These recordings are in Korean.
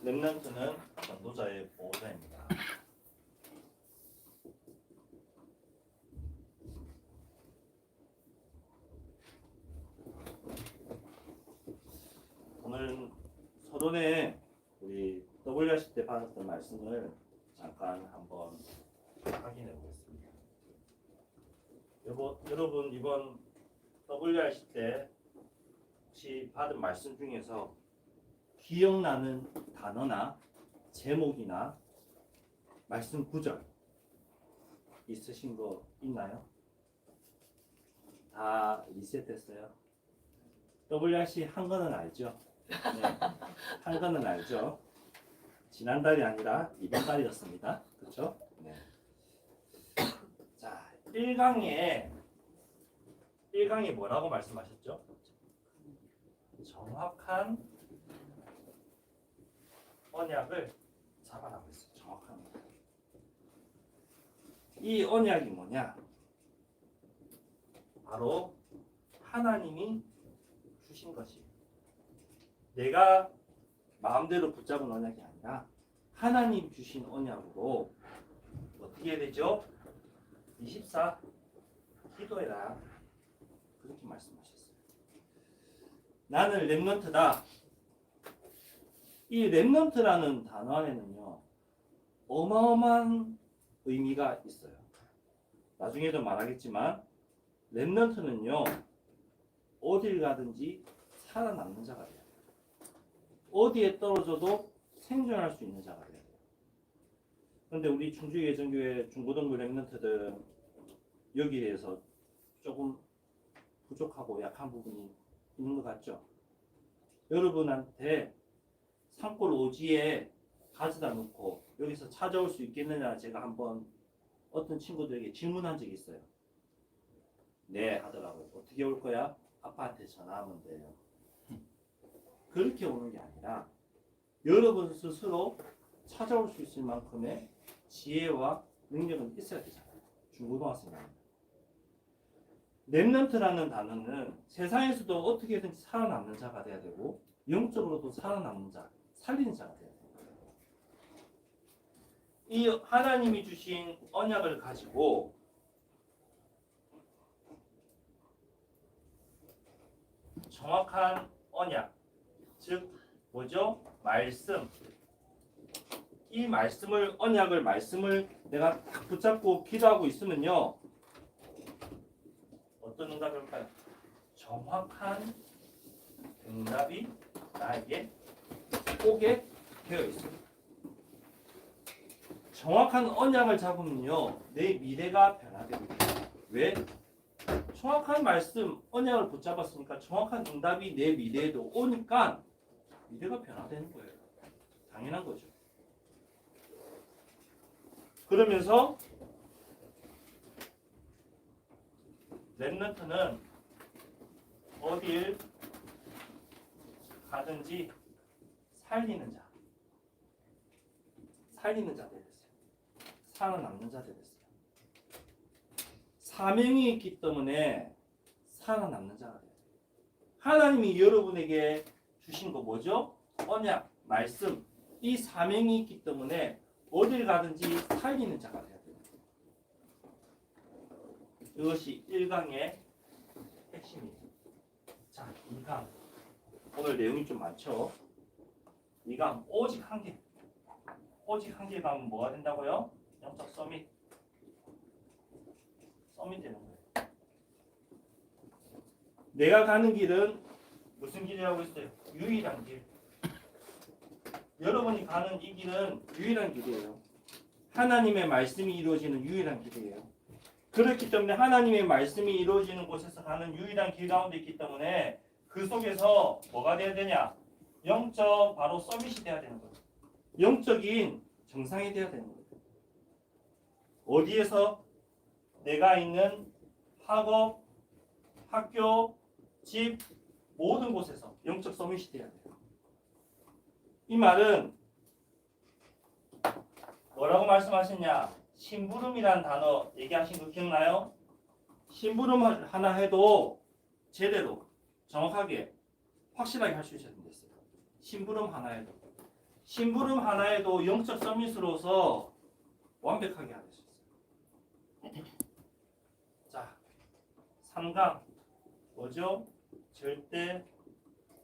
랩런트는 전도자의 보호자입니다. 오늘 서론에 우리 WRC 때 받았던 말씀을 잠깐 한번 확인해 보겠습니다. 여러분 이번 WRC 때 혹시 받은 말씀 중에서 기억나는 단어나 제목이나 말씀 구절 있으신 거 있나요? 다 리셋했어요? WRC 한 거는 알죠? 네, 한 거는 알죠? 지난달이 아니라 이번 달이었습니다. 그렇죠? 네. 자, 1강에 뭐라고 말씀하셨죠? 정확한 언약을 잡아라고 했어요. 정확한 언약. 이 언약이 뭐냐? 바로 하나님이 주신 것이 내가 마음대로 붙잡은 언약이 아니라 하나님 주신 언약으로 어떻게 해야 되죠? 24 기도해라. 그렇게 말씀하셨어요. 나는 렘넌트다. 이 렘넌트라는 단어 안에는요 어마어마한 의미가 있어요. 나중에도 말하겠지만 렘넌트는요 어딜 가든지 살아남는 자가 돼요. 어디에 떨어져도 생존할 수 있는 자가 돼야 돼요. 그런데 우리 충주예정교회 중고등부 렘넌트들 여기에서 조금 부족하고 약한 부분이 있는 것 같죠? 여러분한테 산골 오지에 가져다 놓고 여기서 찾아올 수 있겠느냐 제가 한번 어떤 친구들에게 질문한 적이 있어요. 네 하더라고요. 어떻게 올 거야? 아빠한테 전화하면 돼요. 그렇게 오는 게 아니라 여러분 스스로 찾아올 수 있을 만큼의 지혜와 능력은 있어야 되잖아요. 중고등학생입니다. 렘넌트라는 단어는 세상에서도 어떻게든지 살아남는 자가 돼야 되고 영적으로도 살아남는 자, 살리는 자가 돼야 돼요. 이 하나님이 주신 언약을 가지고 정확한 언약, 즉 뭐죠? 말씀. 이 말씀을 말씀을 내가 딱 붙잡고 기도하고 있으면요. 어떤 응답이 올까요? 정확한 응답이 나에게 오게 되어 있습니다. 정확한 언약을 잡으면요. 내 미래가 변화됩니다. 왜? 정확한 말씀, 언약을 붙잡았으니까 정확한 응답이 내 미래에도 오니까 미래가 변화되는 거예요. 당연한 거죠. 그러면서 렘넌트는 어딜 가든지 살리는 자 되었어요. 살아남는 자 되었어요. 사명이 있기 때문에 살아남는 자가 돼요. 하나님이 여러분에게 주신 거 뭐죠? 언약, 말씀. 이 사명이 있기 때문에 어딜 가든지 살리는 자가 돼야 돼요. 이것이 1강의 핵심이에요. 자, 2강. 오늘 내용이 좀 많죠? 2강 오직 한 개. 오직 한 개 가면 뭐가 된다고요? 영적 서밋. 서밋 되는 거예요. 내가 가는 길은 무슨 길이라고 했어요? 유일한 길. 여러분이 가는 이 길은 유일한 길이에요. 하나님의 말씀이 이루어지는 유일한 길이에요. 그렇기 때문에 하나님의 말씀이 이루어지는 곳에서 가는 유일한 길 가운데 있기 때문에 그 속에서 뭐가 돼야 되냐? 영적 바로 서밋이 돼야 되는 거예요. 영적인 정상이 돼야 되는 거예요. 어디에서? 내가 있는 학업, 학교, 집 모든 곳에서 영적 서밋이 돼야 돼요. 이 말은 뭐라고 말씀하셨냐? 심부름이란 단어 얘기하신 거 기억나요? 심부름 하나 해도 제대로 정확하게 확실하게 할 수 있어야 된댔어요. 심부름 하나 해도 심부름 하나에도 영적 서밋으로서 완벽하게 할 수 있어요. 자, 3강 뭐죠? 절대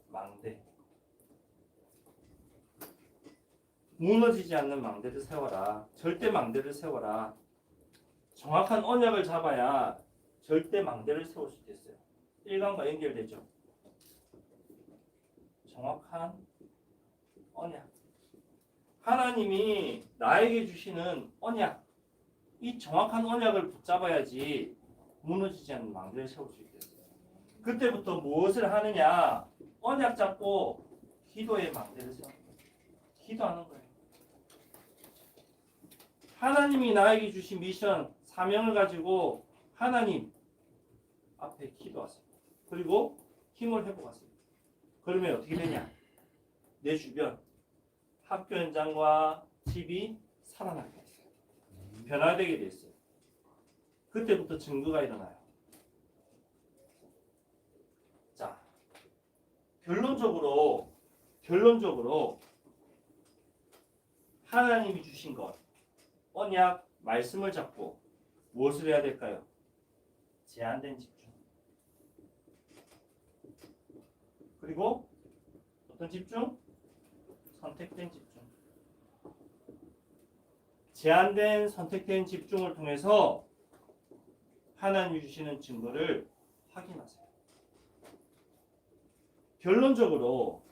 망대. 무너지지 않는 망대를 세워라. 절대 망대를 세워라. 정확한 언약을 잡아야 절대 망대를 세울 수 있겠어요. 1강과 연결되죠. 정확한 언약. 하나님이 나에게 주시는 언약. 이 정확한 언약을 붙잡아야지 무너지지 않는 망대를 세울 수 있겠어요. 그때부터 무엇을 하느냐? 언약 잡고 기도의 망대를 세우는 거예요. 기도하는 거예요. 하나님이 나에게 주신 미션, 사명을 가지고 하나님 앞에 기도하세요. 그리고 힘을 회복하세요. 그러면 어떻게 되냐? 내 주변, 학교 현장과 집이 살아나게 됐어요. 변화되게 됐어요. 그때부터 증거가 일어나요. 자, 결론적으로 하나님이 주신 것, 언약, 말씀을 잡고 무엇을 해야 될까요? 제한된 집중. 그리고 어떤 집중? 선택된 집중. 제한된 선택된 집중을 통해서 하나님이 주시는 증거를 확인하세요. 결론적으로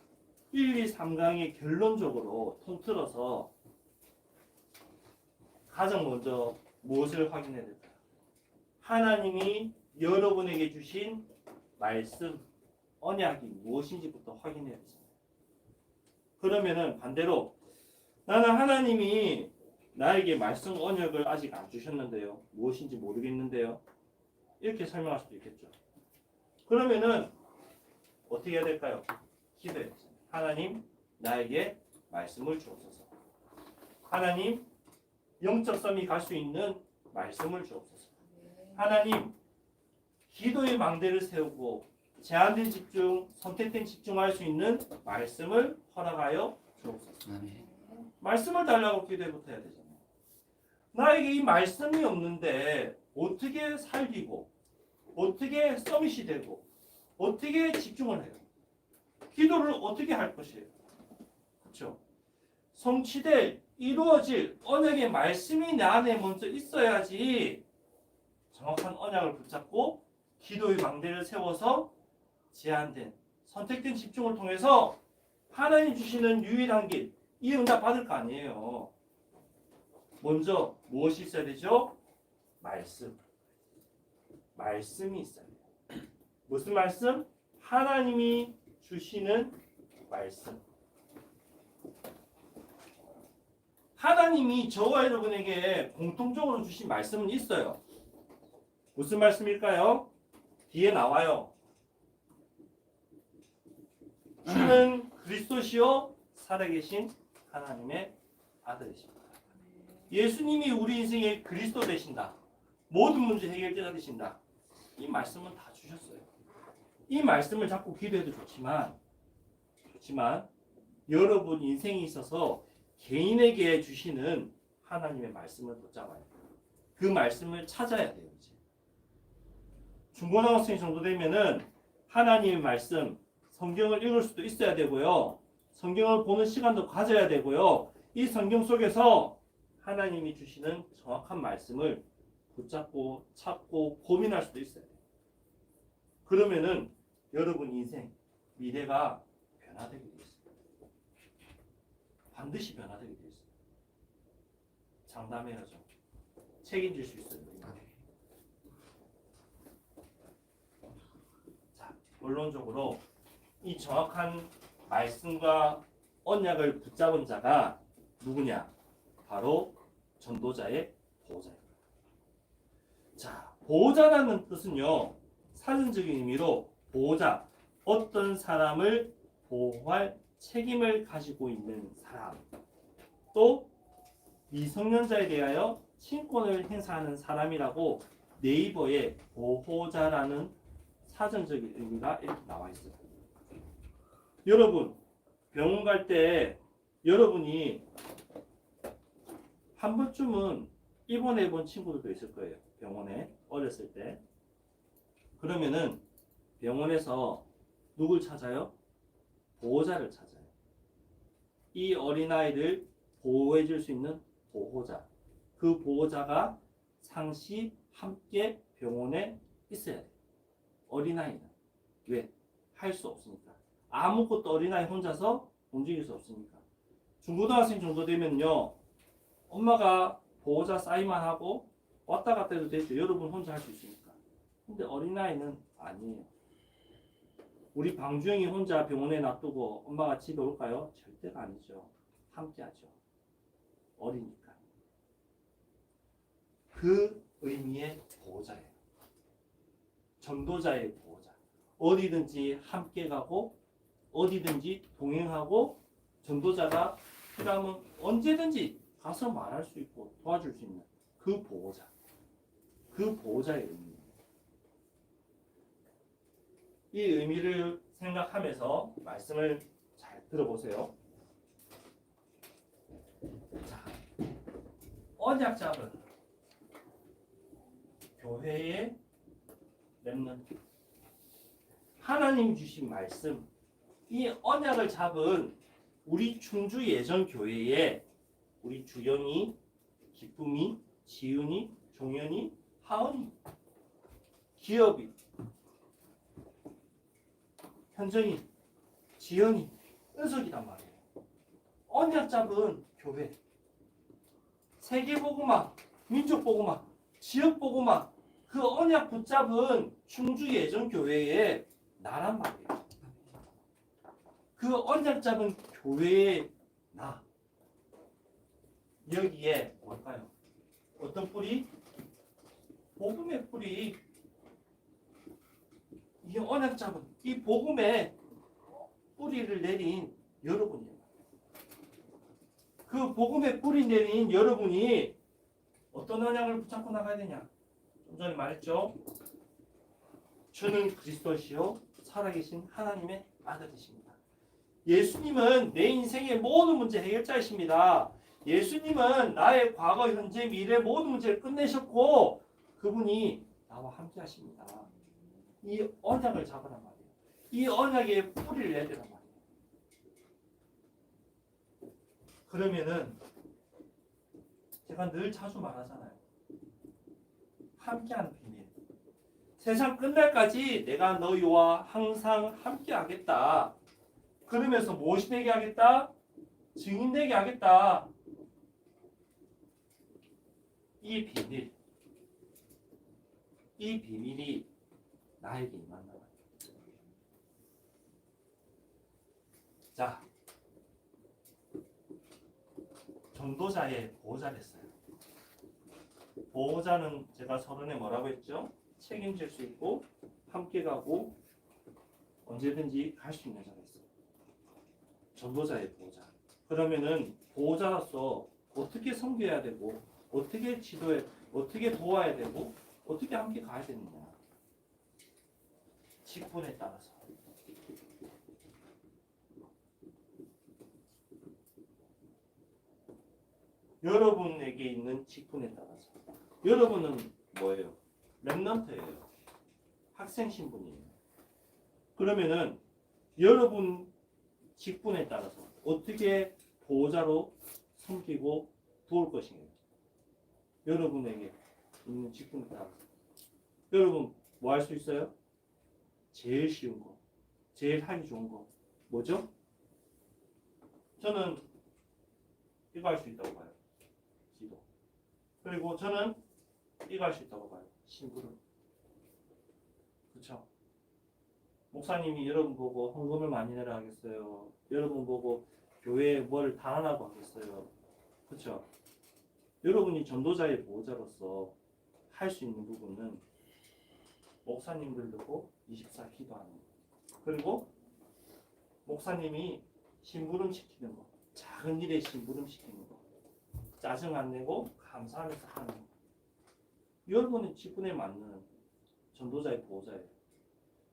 1, 2, 3강의 결론적으로 통틀어서 가장 먼저 무엇을 확인해야 될까요? 하나님이 여러분에게 주신 말씀, 언약이 무엇인지부터 확인해야 됩니다. 그러면은 반대로 나는 하나님이 나에게 말씀 언약을 아직 안 주셨는데요. 무엇인지 모르겠는데요. 이렇게 설명할 수도 있겠죠. 그러면은 어떻게 해야 될까요? 기도해야 돼요. 하나님 나에게 말씀을 주옵소서. 하나님 영적 썸이 갈 수 있는 말씀을 주옵소서. 하나님 기도의 망대를 세우고 제한된 집중, 선택된 집중할 수 있는 말씀을 허락하여 주옵소서. 말씀을 달라고 기도부터 해야 되잖아요. 나에게 이 말씀이 없는데 어떻게 살리고 어떻게 서밋이 되고 어떻게 집중을 해요? 기도를 어떻게 할 것이에요? 그렇죠? 성취될, 이루어질 언약의 말씀이 내 안에 먼저 있어야지 정확한 언약을 붙잡고 기도의 망대를 세워서 제한된, 선택된 집중을 통해서 하나님 주시는 유일한 길, 이 응답 받을 거 아니에요. 먼저 무엇이 있어야 되죠? 말씀. 말씀이 있어야 돼요. 무슨 말씀? 하나님이 주시는 말씀. 하나님이 저와 여러분에게 공통적으로 주신 말씀은 있어요. 무슨 말씀일까요? 뒤에 나와요. 주는 그리스도시요 살아계신 하나님의 아들이십니다. 예수님이 우리 인생의 그리스도 되신다. 모든 문제 해결자가 되신다. 이 말씀은 다 주셨어요. 이 말씀을 잡고 기도해도 좋지만 여러분 인생에 있어서 개인에게 주시는 하나님의 말씀을 붙잡아야 돼요. 그 말씀을 찾아야 돼요. 이제 중고등학생 정도 되면은 하나님의 말씀, 성경을 읽을 수도 있어야 되고요. 성경을 보는 시간도 가져야 되고요. 이 성경 속에서 하나님이 주시는 정확한 말씀을 붙잡고 찾고 고민할 수도 있어야 돼요. 그러면은 여러분 인생, 미래가 변화되게 돼 있어요. 반드시 변화되게 돼 있어요. 장담해야죠. 책임질 수 있어요. 자, 결론적으로 이 정확한 말씀과 언약을 붙잡은 자가 누구냐? 바로 전도자의 보호자입니다. 자, 보호자라는 뜻은요, 사전적인 의미로 보호자, 어떤 사람을 보호할 책임을 가지고 있는 사람, 또 미성년자에 대하여 친권을 행사하는 사람이라고 네이버에 보호자라는 사전적인 의미가 이렇게 나와 있어요. 여러분 병원 갈 때 여러분이 한 번쯤은 입원해 본 친구들도 있을 거예요. 병원에 어렸을 때. 그러면은 병원에서 누굴 찾아요? 보호자를 찾아요. 이 어린아이를 보호해 줄 수 있는 보호자. 그 보호자가 상시 함께 병원에 있어야 돼요. 어린아이는. 왜? 할 수 없으니까. 아무것도 어린아이 혼자서 움직일 수 없으니까. 중고등학생 정도 되면요. 엄마가 보호자 사인만 하고 왔다 갔다 해도 되죠. 여러분 혼자 할 수 있으니까. 근데 어린아이는 아니에요. 우리 방주영이 혼자 병원에 놔두고 엄마가 집에 올까요? 절대가 아니죠. 함께 하죠. 어리니까. 그 의미의 보호자예요. 전도자의 보호자. 어디든지 함께 가고 어디든지 동행하고 전도자가 필요하면 언제든지 가서 말할 수 있고 도와줄 수 있는 그 보호자. 그 보호자의 의미입니다. 이 의미를 생각하면서 말씀을 잘 들어보세요. 자, 언약 잡은 교회의 렘넌트. 하나님 주신 말씀, 이 언약을 잡은 우리 충주 예전 교회에 우리 주영이, 기쁨이, 지은이, 종현이, 하은이, 기업이, 현정이, 지연이, 은석이란 말이에요. 언약 잡은 교회. 세계복음화, 민족복음화, 지역복음화, 그 언약 붙잡은 충주 예전교회의 나란 말이에요. 그 언약 잡은 교회의 나. 여기에 뭘까요? 어떤 뿌리? 복음의 뿌리. 이 언약 잡은 이 복음의 뿌리를 내린 여러분이에요. 그 복음의 뿌리 내린 여러분이 어떤 언약을 붙잡고 나가야 되냐? 좀 전에 말했죠. 주는 그리스도시요 살아계신 하나님의 아들이십니다. 예수님은 내 인생의 모든 문제 해결자이십니다. 예수님은 나의 과거, 현재, 미래 모든 문제를 끝내셨고 그분이 나와 함께 하십니다. 이 언약을 잡으란 말이에요. 이 언약의 뿌리를 내야 되란 말이에요. 그러면은 제가 늘 자주 말하잖아요. 함께하는 비밀. 세상 끝날까지 내가 너희와 항상 함께하겠다. 그러면서 무엇이 되게 하겠다? 증인 되게 하겠다. 이 비밀. 이 비밀이 나에게 임한다. 자, 전도자의 보호자를 했어요. 보호자는 제가 서론에 뭐라고 했죠? 책임질 수 있고 함께 가고 언제든지 갈 수 있는 자가 있어요. 전도자의 보호자. 그러면은 보호자로서 어떻게 섬겨야 되고 어떻게 지도해, 어떻게 도와야 되고 어떻게 함께 가야 되느냐. 직분에 따라서. 여러분에게 있는 직분에 따라서. 여러분은 뭐예요? 렘넌트예요. 학생 신분이에요. 그러면은 여러분 직분에 따라서 어떻게 보호자로 섬기고 도울 것인가. 여러분에게 있는 직분에 따라서. 여러분 뭐 할 수 있어요? 제일 쉬운 거, 제일 하기 좋은 거 뭐죠? 저는 이거 할 수 있다고 봐요. 기도. 그리고 저는 이거 할 수 있다고 봐요. 심부름. 그렇죠? 목사님이 여러분 보고 헌금을 많이 내라 하겠어요. 여러분 보고 교회에 뭘 달아나고 하겠어요. 그렇죠? 여러분이 전도자의 보호자로서 할 수 있는 부분은 목사님들 듣고 24 기도하는 거. 그리고 목사님이 심부름 시키는 거. 작은 일에 심부름 시키는 거. 짜증 안 내고 감사하면서 하는 거. 여러분의 직분에 맞는 전도자의 보호자예요.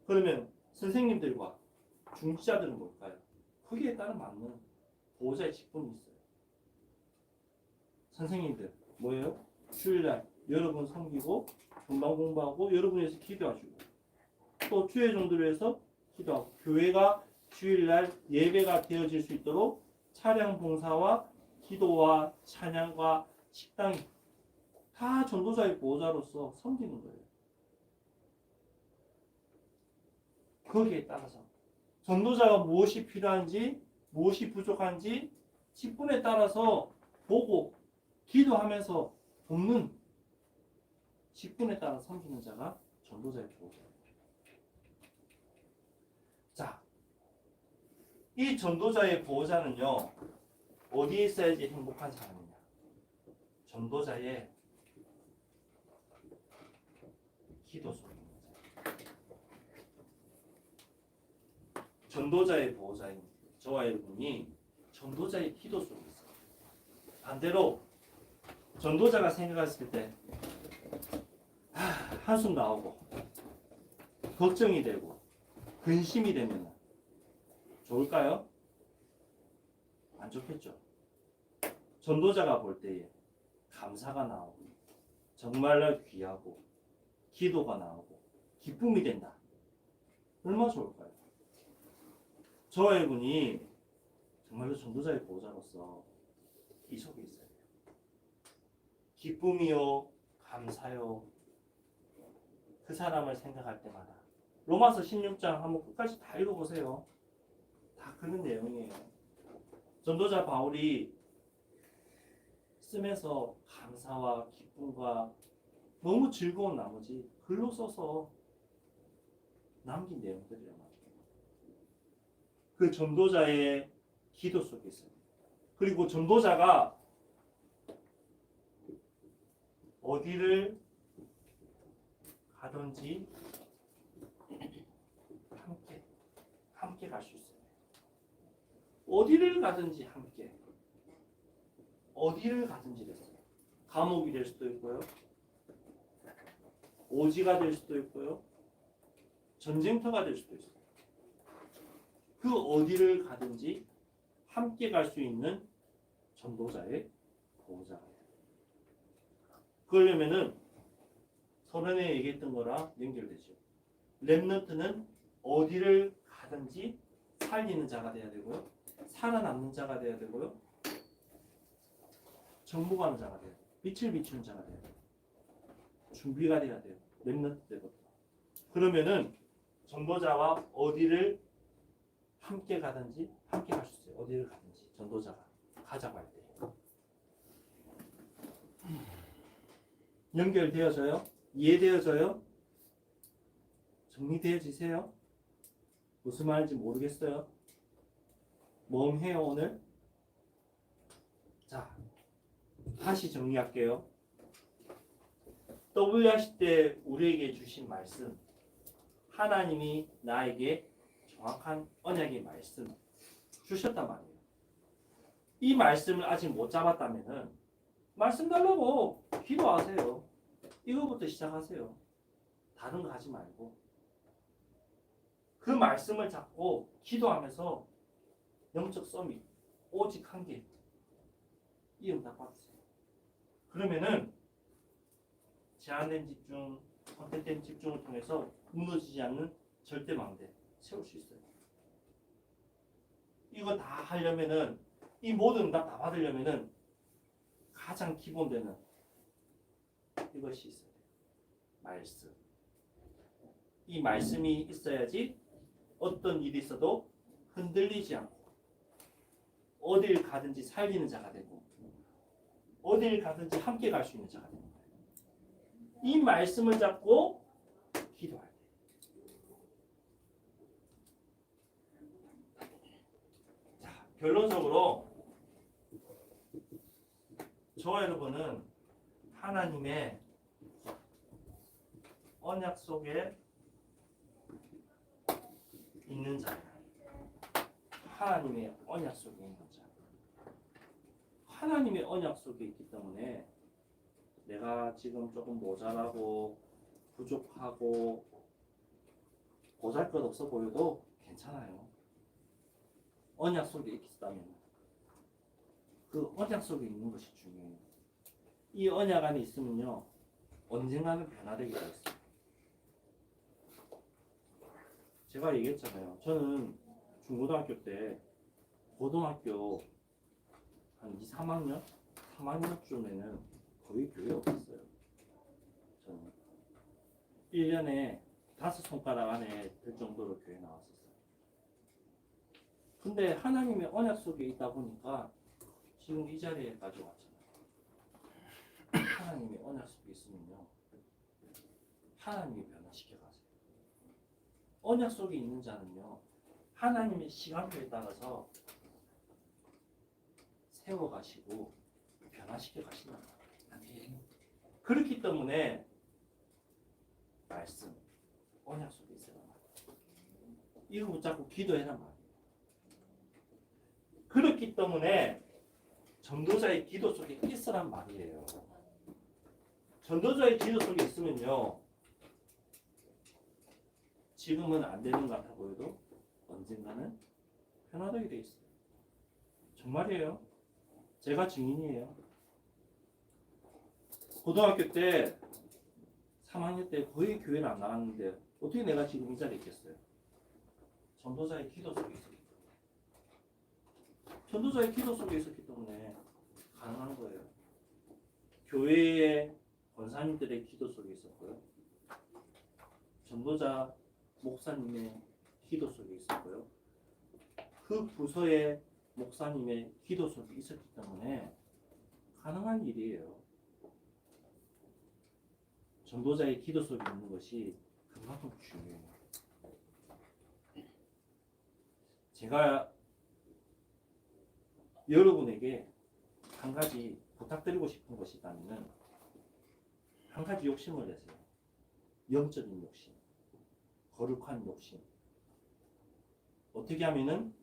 그러면 선생님들과 중지자들은 뭘까요? 거기에 따른 맞는 보호자의 직분이 있어요. 선생님들 뭐예요? 주일날 여러분 섬기고 금방 공부하고 여러분이 위해서 기도하시고 또 주의 종들을 위해서 기도하고 교회가 주일날 예배가 되어질 수 있도록 차량 봉사와 기도와 찬양과 식당이 다 전도자의 보호자로서 섬기는 거예요. 거기에 따라서 전도자가 무엇이 필요한지 무엇이 부족한지 직분에 따라서 보고 기도하면서 돕는 직분에 따라 섬기는 자가 전도자의 보호자예요. 자, 이 전도자의 보호자는요 어디에 있어야지 행복한 사람이냐? 전도자의 기도 속에 있는 자. 전도자의 보호자인 저와 여러분이 전도자의 기도 속에 있어요. 반대로 전도자가 생각했을 때 한숨 나오고 걱정이 되고 근심이 되면 좋을까요? 안 좋겠죠. 전도자가 볼 때에 감사가 나오고 정말로 귀하고 기도가 나오고 기쁨이 된다. 얼마나 좋을까요? 저와 여러분이 정말로 전도자의 보호자로서 이 속에 있어야 돼요. 기쁨이요, 감사요, 그 사람을 생각할 때마다. 로마서 16장 한번 끝까지 다 읽어보세요. 다 그런 내용이에요. 전도자 바울이 쓰면서 감사와 기쁨과 너무 즐거운 나머지 글로 써서 남긴 내용들이란 말이에요. 그 전도자의 기도 속에 있어요. 그리고 전도자가 어디를 가든지 함께 갈 수 있어요. 어디를 가든지 함께. 어디를 가든지 됐어요. 감옥이 될 수도 있고요. 오지가 될 수도 있고요. 전쟁터가 될 수도 있어요. 그 어디를 가든지 함께 갈 수 있는 전도자의 보호자가 돼요. 그러려면은 서론에 얘기했던 거랑 연결되죠. 렘넌트는 어디를 가든지 살리는 자가 돼야 되고요. 살아남는 자가 돼야 되고요. 정복하는 자가 돼야 돼요. 빛을 비추는 자가 돼야 돼요. 준비가 돼야 돼요. 렘넌트 때부터. 그러면은 전도자와 어디를 함께 가든지 함께 갈 수 있어요. 어디를 가든지 전도자가 가자고 할 때. 연결되어져요? 이해되어져요? 정리되어지세요? 무슨 말인지 모르겠어요? 멍해요 오늘? 자, 다시 정리할게요. WRC 때 우리에게 주신 말씀, 하나님이 나에게 정확한 언약의 말씀 주셨단 말이에요. 이 말씀을 아직 못 잡았다면은 말씀 달라고 기도하세요. 이거부터 시작하세요. 다른 거 하지 말고 그 말씀을 잡고 기도하면서 영적 서밋 오직 한 개 이 응답 받으세요. 그러면은 제한된 집중, 선택된 집중을 통해서 무너지지 않는 절대 망대 세울 수 있어요. 이거 다 하려면은 이 모든 응답 다 받으려면은 가장 기본되는 이것이 있어야 돼요. 말씀. 이 말씀이 있어야지 어떤 일이 있어도 흔들리지 않고 어딜 가든지 살리는 자가 되고 어딜 가든지 함께 갈 수 있는 자가 되는 거예요. 이 말씀을 잡고 기도할 때. 자, 결론적으로 저와 여러분은 하나님의 언약 속에 있는 자예요. 하나님의 언약 속에 있는 자. 하나님의 언약 속에 있기 때문에 내가 지금 조금 모자라고 부족하고 보잘것 없어 보여도 괜찮아요. 언약 속에 있다면 그 언약 속에 있는 것이 중요해요. 이 언약 안에 있으면요, 언젠가는 변화되게 되어 있어요. 제가 얘기했잖아요. 저는 중고등학교 때 고등학교 한 2, 3학년? 3학년쯤에는 거의 교회 없었어요. 저는 1년에 5손가락 안에 들 정도로 교회 나왔었어요. 근데 하나님의 언약 속에 있다 보니까 지금 이 자리에까지 왔잖아요. 하나님의 언약 속에 있으면요, 하나님이 변화시켜 가세요. 언약 속에 있는 자는요, 하나님의 시간표에 따라서 세워가시고 변화시켜 가신다. 그렇기 때문에 말씀, 언약 속에 있어요. 이거 붙잡고 기도해란 말이에요. 그렇기 때문에 전도자의 기도 속에 있으란 말이에요. 전도자의 기도 속에 있으면요, 지금은 안 되는 것 같아 보여도 언젠가는 변화되게 돼 있어요. 정말이에요. 제가 증인이에요. 고등학교 때 3학년 때 거의 교회를 안 나갔는데 어떻게 내가 지금 이 자리에 있겠어요? 전도자의 기도 속에 있었기 때문에. 전도자의 기도 속에 있었기 때문에 가능한 거예요. 교회의 권사님들의 기도 속에 있었고요. 전도자 목사님의 기도 속에 있었고요. 그 부서의 목사님의 기도 속에 있었기 때문에 가능한 일이에요. 전도자의 기도 속에 있는 것이 그만큼 중요해요. 제가 여러분에게 한 가지 부탁드리고 싶은 것이 있다면 한 가지 욕심을 내세요. 영적인 욕심, 거룩한 욕심. 어떻게 하면은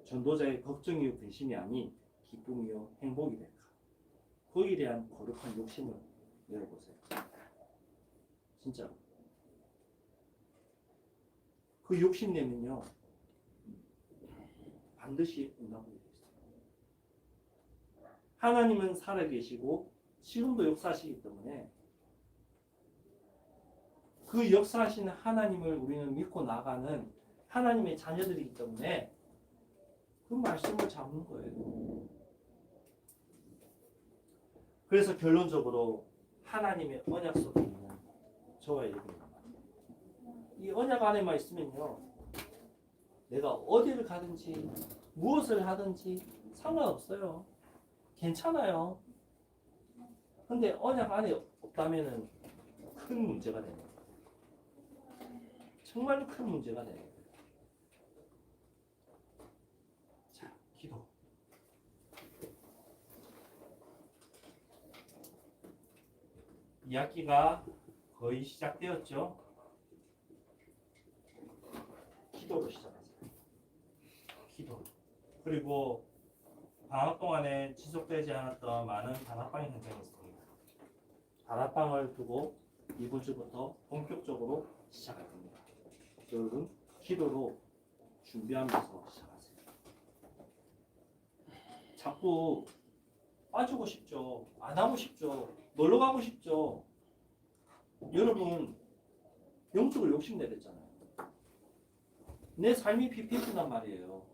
전도자의 걱정이요 근심이 아닌 기쁨이요 행복이 될까? 거기에 대한 거룩한 욕심을 내어보세요. 진짜로. 그 욕심 내면요, 반드시 응답이 되어 있어요. 하나님은 살아계시고 지금도 역사하시기 때문에 그 역사하시는 하나님을 우리는 믿고 나가는 하나님의 자녀들이기 때문에 그 말씀을 잡는 거예요. 그래서 결론적으로 하나님의 언약 속에 있는 저와 여러분입니다. 이 언약 안에만 있으면요, 내가 어디를 가든지 무엇을 하든지 상관없어요. 괜찮아요. 근데 언약 안에 없다면은 큰 문제가 되는 거예요. 정말로 큰 문제가 되는 거예요. 자, 기도. 이 학기가 거의 시작되었죠. 기도로 시작하세요. 기도. 그리고 방학 동안에 지속되지 않았던 많은 다락방의 현장이 있습니다. 다락방을 두고 이번 주부터 본격적으로 시작할 겁니다. 여러분, 기도로 준비하면서 시작하세요. 자꾸 빠지고 싶죠. 안 하고 싶죠. 놀러 가고 싶죠. 여러분, 영적으로 욕심내랬잖아요. 내 삶이 PPF란 말이에요.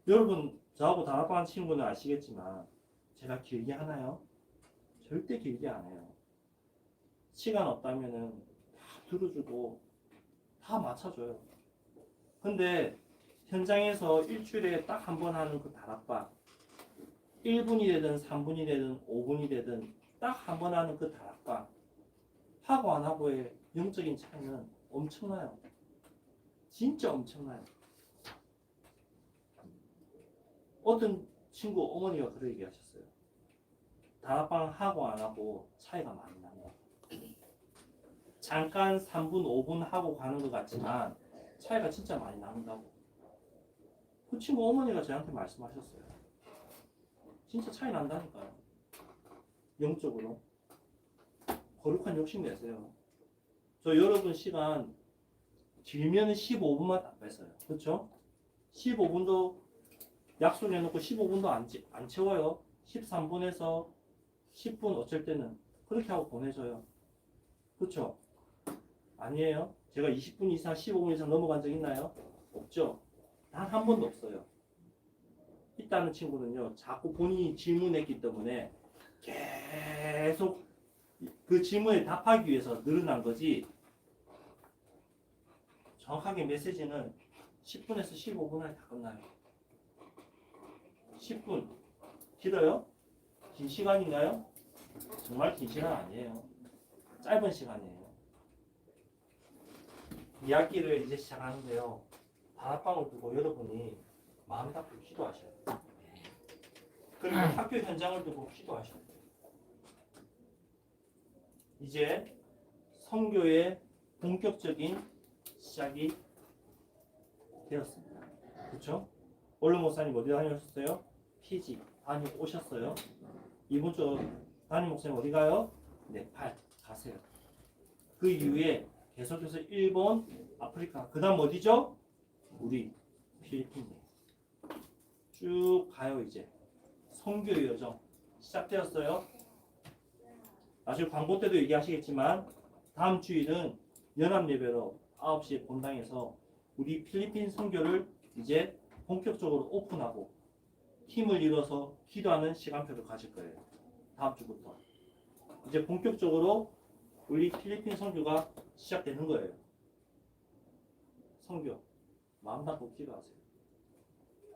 여러분, 저하고 다락방 친구는 아시겠지만 제가 길게 하나요? 절대 길게 안 해요. 시간 없다면은 다 들어주고 다 맞춰줘요. 근데 현장에서 일주일에 딱 한 번 하는 그 다락방, 1분이 되든 3분이 되든 5분이 되든 딱 한 번 하는 그 다락방, 하고 안 하고의 영적인 차이는 엄청나요. 진짜 엄청나요. 어떤 친구 어머니가 그런 얘기 하셨어요. 다락방 하고 안 하고 차이가 많이 난다. 잠깐 3분, 5분 하고 가는 것 같지만 차이가 진짜 많이 난다고. 그 친구 어머니가 저한테 말씀하셨어요. 진짜 차이 난다니까요. 영적으로. 거룩한 욕심 내세요. 저 여러분 시간 길면 15분만 안 뺏어요. 그렇죠? 15분도 약속해놓고 15분도 안 채워요. 13분에서 10분 어쩔 때는 그렇게 하고 보내줘요. 그렇죠? 아니에요. 제가 20분 이상 15분 이상 넘어간 적 있나요? 없죠. 단 한 번도 없어요. 있다는 친구는요, 자꾸 본인이 질문했기 때문에 계속 그 질문에 답하기 위해서 늘어난 거지. 정확하게 메시지는 10분에서 15분 안에 다 끝나요. 10분 길어요? 긴 시간인가요? 정말 긴 시간 아니에요. 짧은 시간이에요. 이야기를 이제 시작하는데요. 다락방을 두고 여러분이 마음 닫고 기도하셔야 돼요. 그리고 학교 현장을 두고 기도하셔야 돼요. 이제 선교의 본격적인 시작이 되었습니다. 그렇죠? 원로 목사님 어디 다녀오셨어요? 피지 다녀오셨어요. 이번 주 담임 목사님 어디 가요? 네팔 가세요. 그 이후에 계속해서 일본, 아프리카, 그 다음 어디죠? 우리 필리핀이에요. 쭉 가요. 이제 선교의 여정 시작되었어요. 나중에 광고 때도 얘기하시겠지만 다음 주일은 연합예배로 9시에 본당에서 우리 필리핀 선교를 이제 본격적으로 오픈하고 팀을 이뤄서 기도하는 시간표를 가질 거예요. 다음 주부터 이제 본격적으로 우리 필리핀 선교가 시작되는 거예요. 선교 마음 닫고 기도하세요.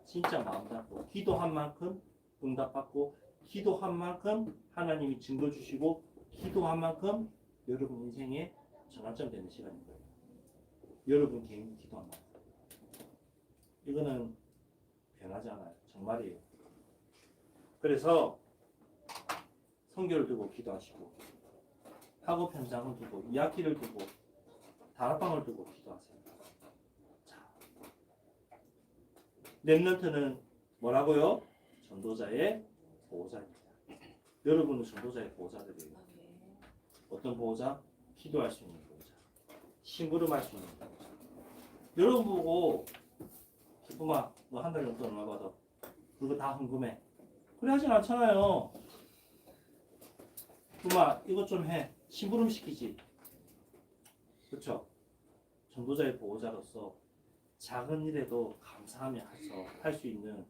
진짜 마음 닫고 기도한 만큼 응답받고 기도한 만큼 하나님이 증거 주시고 기도한 만큼 여러분 인생의 전환점 되는 시간인 거예요. 여러분 개인 기도한 만큼. 이거는 변하지 않아요. 정말이에요. 그래서 선교를 두고 기도하시고 학업 현장을 두고 이야기를 두고 다락방을 두고 기도하세요. 자, 렘넌트는 뭐라고요? 전도자의 보호자입니다. 여러분은 전도자의 보호자들이에요. 어떤 보호자? 기도할 수 있는 보호자. 심부름할 수 있는 보호자. 여러분 보고 기쁨아 너 한 달 정도 얼마 받아? 그거 다 궁금해. 그래 하진 않잖아요. 기쁨아 이것 좀 해. 심부름 시키지. 그렇죠? 전도자의 보호자로서 작은 일에도 감사하며 할 수 있는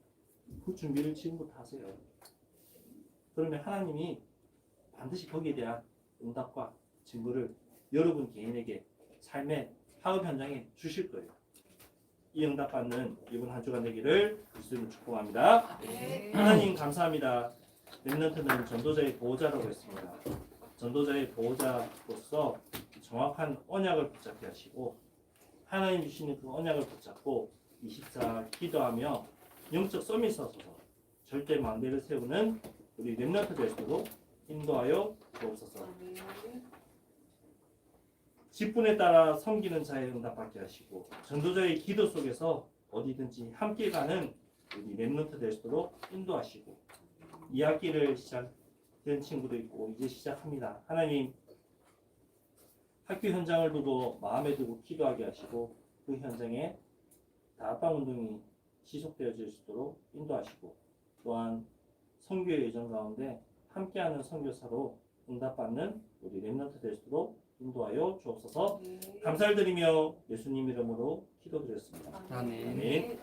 그 준비를 지금부터 하세요. 그러면 하나님이 반드시 거기에 대한 응답과 증거를 여러분 개인에게 삶의 학업 현장에 주실 거예요. 이 응답받는 이번 한 주간 되기를 예수님으로 축복합니다. 하나님 감사합니다. 렘넌트는 전도자의 보호자라고 했습니다. 전도자의 보호자로서 정확한 언약을 붙잡게 하시고 하나님 주시는 그 언약을 붙잡고 24 기도하며 영적 썸이 서서 절대 망대를 세우는 우리 렘넌트 될 수도 인도하여 주옵소서. 직분에 따라 섬기는 자의 응답받게 하시고 전도자의 기도 속에서 어디든지 함께 가는 우리 렘넌트 될 수도록 인도하시고 이 학기를 시작된 친구도 있고 이제 시작합니다. 하나님 학교 현장을 두고 마음에 두고 기도하게 하시고 그 현장에 다락방 운동이 지속되어질 수 있도록 인도하시고 또한 선교의 예정 가운데 함께하는 선교사로 응답받는 우리 렘넌트 될 수 있도록 인도하여 주옵소서. 감사를 드리며 예수님 이름으로 기도드렸습니다. 아멘. 아멘.